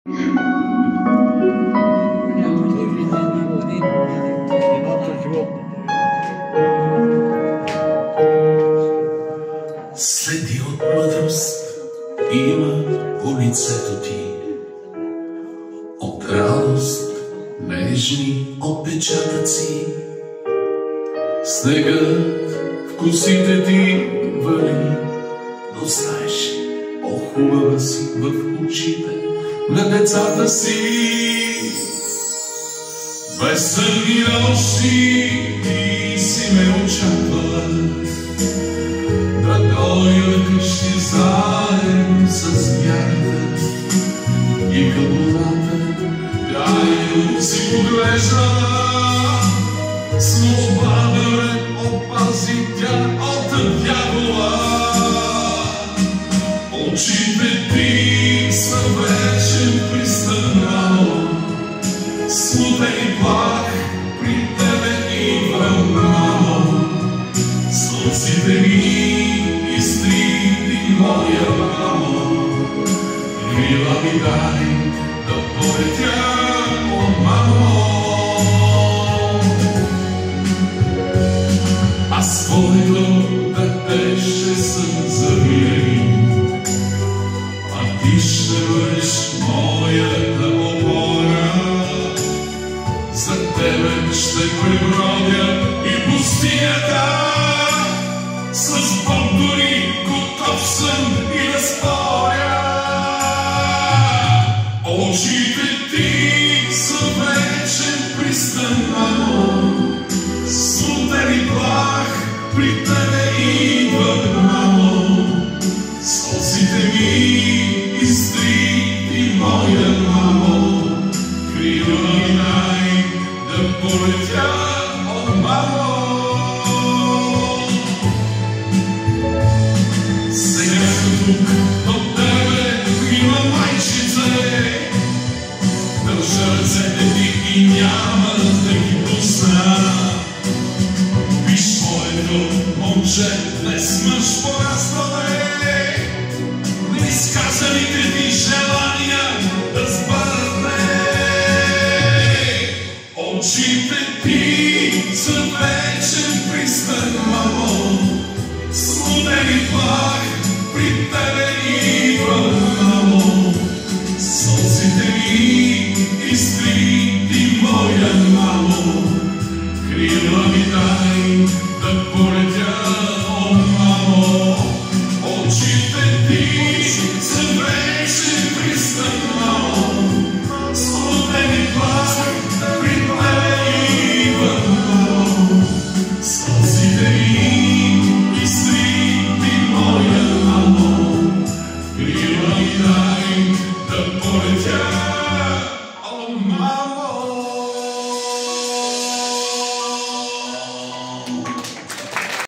Следи от мъдрост има по лицето ти, от радост нежни отпечатъци. Снегът в косите ти вали, но знаеш, по-хубава си в очите на децата си. Без съдни нощи ти си ме очаквала да дойда къщи заедно с вярата и кълбовата тайно си поглеждала. С молба да ме опази тя от дявола. Очите ти са вечен пристъпнал, смутен плах при тебе идва мамо. Слънците ми изтрити, моя мамо, крила ми дай да полетя, о мамо. Аз твоето дете ще съм завинаги, а ти ще бъдеш моята опора. За тебе ще пребродя и пустинята, с Бог дори готов съм и да споря. Очите ти са вечен пристан, мамо, смутен плах при тебе идва, мамо. Сълзите ми изтрити, моя мамо, крила ми дай да полетя, о мамо. Сега съм тук от тебе, мила майчице, държа ръцете ти и няма да ги пусна. Виж моето момче, днес мъж пораснал е, неизказаните ти желания да сбъдне. Очите ти са вечен пристан, мамо, смутен плах при тебе идва, мамо. Сълзите